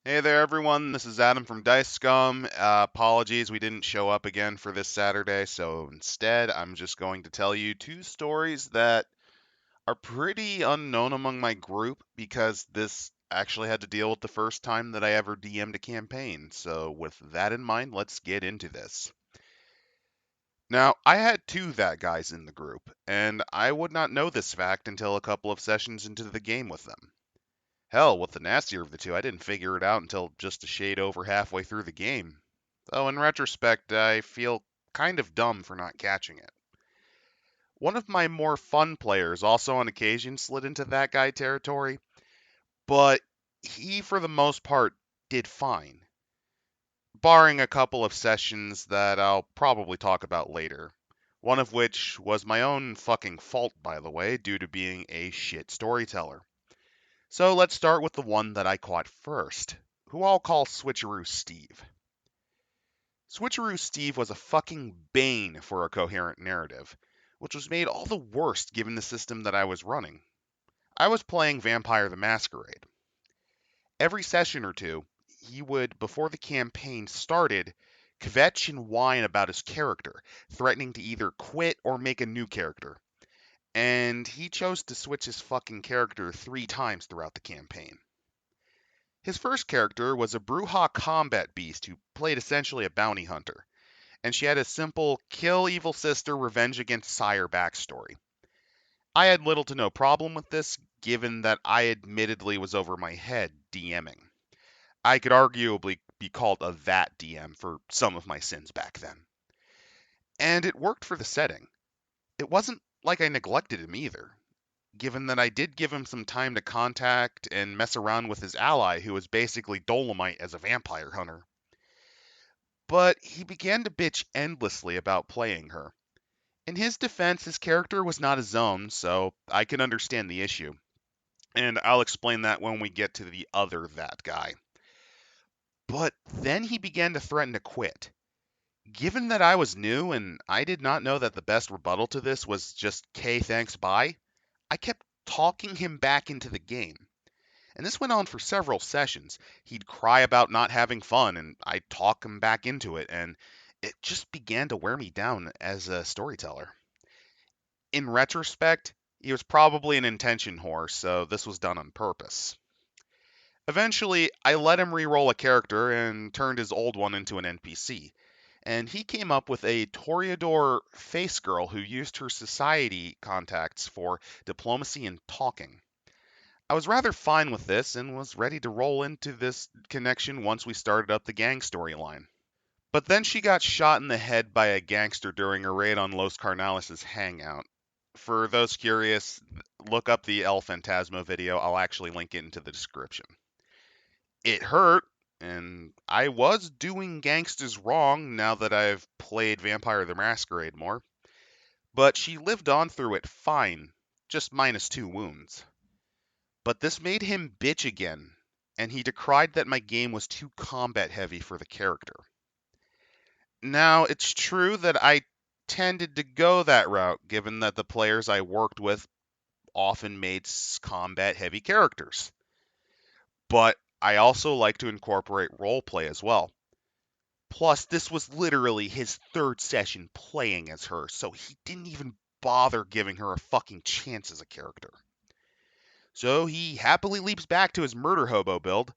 Hey there, everyone. This is Adam from Dice Scum. Apologies, we didn't show up again for this Saturday, so instead, I'm just going to tell you two stories that are pretty unknown among my group because this actually had to deal with the first time that I ever DM'd a campaign. So, with that in mind, let's get into this. Now, I had two that guys in the group, and I would not know this fact until a couple of sessions into the game with them. Hell, with the nastier of the two, I didn't figure it out until just a shade over halfway through the game. Though in retrospect, I feel kind of dumb for not catching it. One of my more fun players also on occasion slid into that guy territory, but he for the most part did fine, barring a couple of sessions that I'll probably talk about later. One of which was my own fucking fault, by the way, due to being a shit storyteller. So let's start with the one that I caught first, who I'll call Switcheroo Steve. Switcheroo Steve was a fucking bane for a coherent narrative, which was made all the worse given the system that I was running. I was playing Vampire the Masquerade. Every session or two, he would, before the campaign started, kvetch and whine about his character, threatening to either quit or make a new character. And he chose to switch his fucking character 3 times throughout the campaign. His first character was a Brujah combat beast who played essentially a bounty hunter, and she had a simple kill evil sister, revenge against sire backstory. I had little to no problem with this, given that I admittedly was over my head DMing. I could arguably be called a that DM for some of my sins back then. And it worked for the setting. It wasn't like I neglected him either, given that I did give him some time to contact and mess around with his ally, who was basically Dolomite as a vampire hunter. But he began to bitch endlessly about playing her. In his defense, his character was not his own, so I can understand the issue. And I'll explain that when we get to the other that guy. But then he began to threaten to quit. Given that I was new and I did not know that the best rebuttal to this was just "K, thanks, bye," I kept talking him back into the game. And this went on for several sessions. He'd cry about not having fun, and I'd talk him back into it, and it just began to wear me down as a storyteller. In retrospect, he was probably an intention whore, so this was done on purpose. Eventually, I let him re-roll a character and turned his old one into an NPC, and he came up with a Toreador face girl who used her society contacts for diplomacy and talking. I was rather fine with this and was ready to roll into this connection once we started up the gang storyline. But then she got shot in the head by a gangster during a raid on Los Carnales' hangout. For those curious, look up the El Fantasma video. I'll actually link it into the description. It hurt, and I was doing gangsters wrong now that I've played Vampire the Masquerade more. But she lived on through it fine, just -2 wounds. But this made him bitch again, and he decried that my game was too combat heavy for the character. Now, it's true that I tended to go that route, given that the players I worked with often made combat heavy characters. But I also like to incorporate roleplay as well. Plus, this was literally his third session playing as her, so he didn't even bother giving her a fucking chance as a character. So he happily leaps back to his murder hobo build,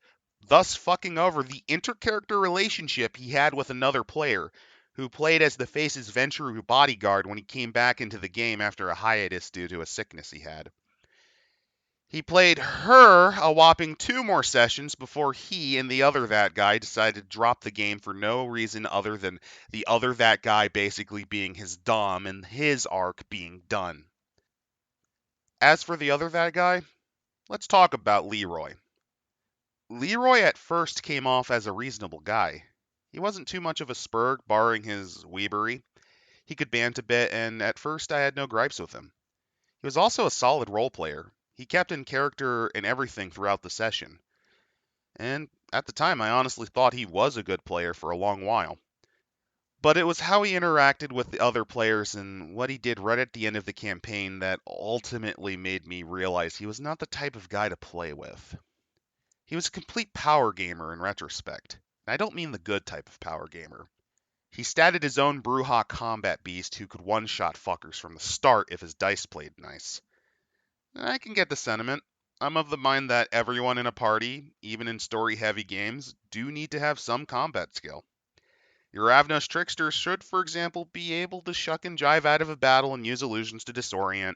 thus fucking over the inter-character relationship he had with another player, who played as the Face's Venture bodyguard when he came back into the game after a hiatus due to a sickness he had. He played her a whopping 2 more sessions before he and the other that guy decided to drop the game for no reason other than the other that guy basically being his dom and his arc being done. As for the other that guy, let's talk about Leroy. Leroy at first came off as a reasonable guy. He wasn't too much of a spurg, barring his weebery. He could bant a bit, and at first I had no gripes with him. He was also a solid role player. He kept in character and everything throughout the session. And at the time, I honestly thought he was a good player for a long while. But it was how he interacted with the other players and what he did right at the end of the campaign that ultimately made me realize he was not the type of guy to play with. He was a complete power gamer in retrospect. And I don't mean the good type of power gamer. He statted his own Brujah combat beast who could one-shot fuckers from the start if his dice played nice. And I can get the sentiment. I'm of the mind that everyone in a party, even in story-heavy games, do need to have some combat skill. Your Ravnos trickster should, for example, be able to shuck and jive out of a battle and use illusions to disorient,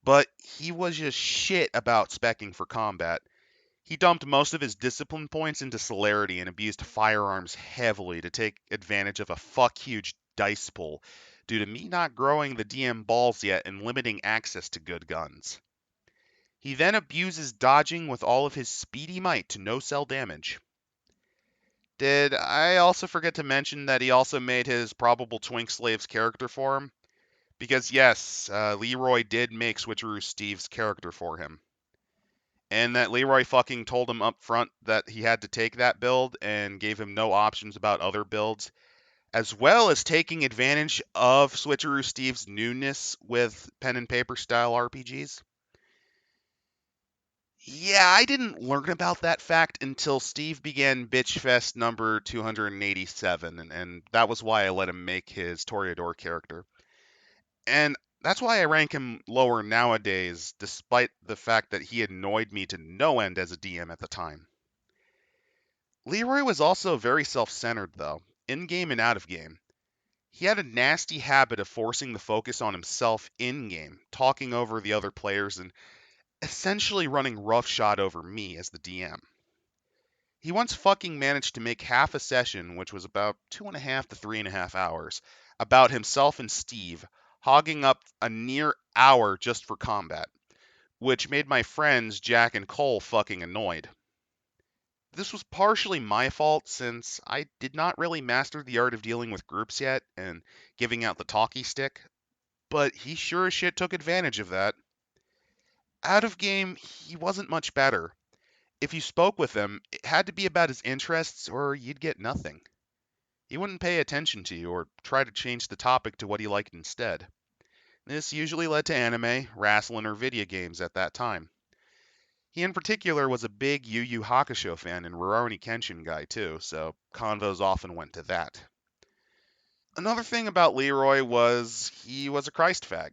but he was just shit about specking for combat. He dumped most of his discipline points into celerity and abused firearms heavily to take advantage of a fuck huge dice pool due to me not growing the DM balls yet and limiting access to good guns. He then abuses dodging with all of his speedy might to no-sell damage. Did I also forget to mention that he also made his probable Twink Slave's character for him? Because yes, Leroy did make Switcheroo Steve's character for him. And that Leroy fucking told him up front that he had to take that build and gave him no options about other builds, as well as taking advantage of Switcheroo Steve's newness with pen and paper style RPGs. Yeah, I didn't learn about that fact until Steve began Bitchfest number 287, and that was why I let him make his Toreador character. And that's why I rank him lower nowadays, despite the fact that he annoyed me to no end as a DM at the time. Leroy was also very self-centered, though, in-game and out-of-game. He had a nasty habit of forcing the focus on himself in-game, talking over the other players, and essentially running roughshod over me as the DM. He once fucking managed to make half a session, which was about 2.5 to 3.5 hours, about himself and Steve, hogging up a near hour just for combat, which made my friends Jack and Cole fucking annoyed. This was partially my fault since I did not really master the art of dealing with groups yet and giving out the talkie stick, but he sure as shit took advantage of that. Out of game, he wasn't much better. If you spoke with him, it had to be about his interests or you'd get nothing. He wouldn't pay attention to you or try to change the topic to what he liked instead. This usually led to anime, wrestling, or video games at that time. He in particular was a big Yu Yu Hakusho fan and Rurouni Kenshin guy too, so convos often went to that. Another thing about Leroy was he was a Christ fag.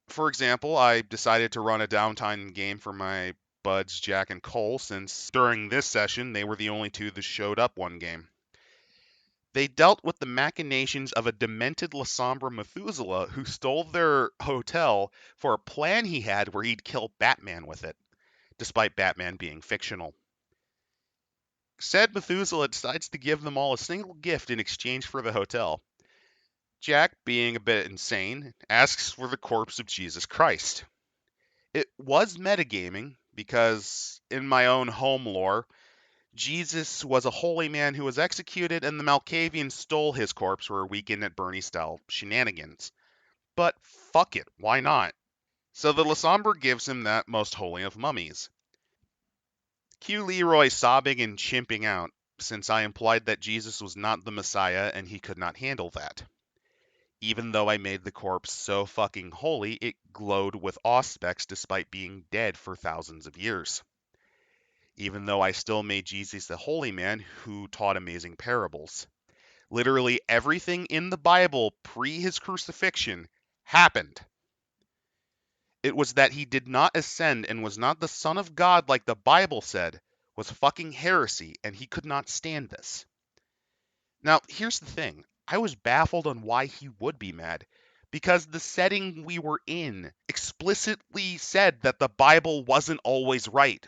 For example, I decided to run a downtime game for my buds Jack and Cole since during this session they were the only two that showed up one game. They dealt with the machinations of a demented Lasombra Methuselah who stole their hotel for a plan he had where he'd kill Batman with it, despite Batman being fictional. Said Methuselah decides to give them all a single gift in exchange for the hotel. Jack, being a bit insane, asks for the corpse of Jesus Christ. It was metagaming, because in my own home lore, Jesus was a holy man who was executed, and the Malkavians stole his corpse for a weekend at Bernie-style shenanigans. But fuck it, why not? So the Lasombra gives him that most holy of mummies. Cue Leroy sobbing and chimping out, since I implied that Jesus was not the Messiah and he could not handle that. Even though I made the corpse so fucking holy, it glowed with auspex despite being dead for thousands of years. Even though I still made Jesus the holy man who taught amazing parables. Literally everything in the Bible pre his crucifixion happened. It was that he did not ascend and was not the Son of God like the Bible said was fucking heresy, and he could not stand this. Now, here's the thing. I was baffled on why he would be mad, because the setting we were in explicitly said that the Bible wasn't always right.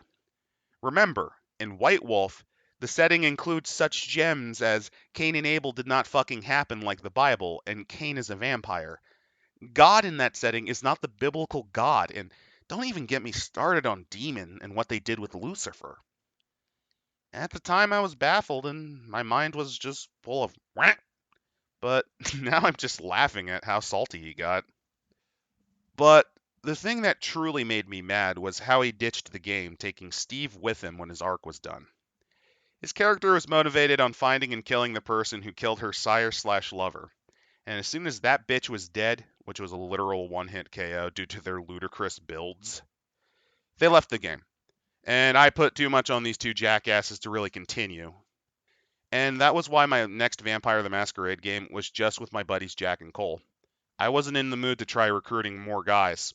Remember, in White Wolf, the setting includes such gems as Cain and Abel did not fucking happen like the Bible, and Cain is a vampire. God in that setting is not the biblical God, and don't even get me started on Demon and what they did with Lucifer. At the time, I was baffled, and my mind was just full of wah. But now I'm just laughing at how salty he got. But the thing that truly made me mad was how he ditched the game, taking Steve with him when his arc was done. His character was motivated on finding and killing the person who killed her sire/lover. And as soon as that bitch was dead, which was a literal one-hit KO due to their ludicrous builds, they left the game. And I put too much on these two jackasses to really continue. And that was why my next Vampire the Masquerade game was just with my buddies Jack and Cole. I wasn't in the mood to try recruiting more guys.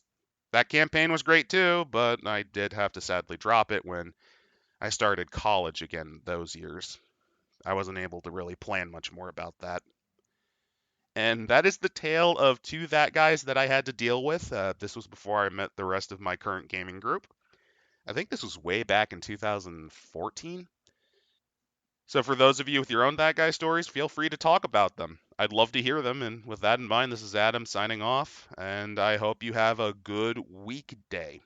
That campaign was great too, but I did have to sadly drop it when I started college again those years. I wasn't able to really plan much more about that. And that is the tale of two that guys that I had to deal with. This was before I met the rest of my current gaming group. I think this was way back in 2014. So for those of you with your own that guy stories, feel free to talk about them. I'd love to hear them. And with that in mind, this is Adam signing off, and I hope you have a good weekday.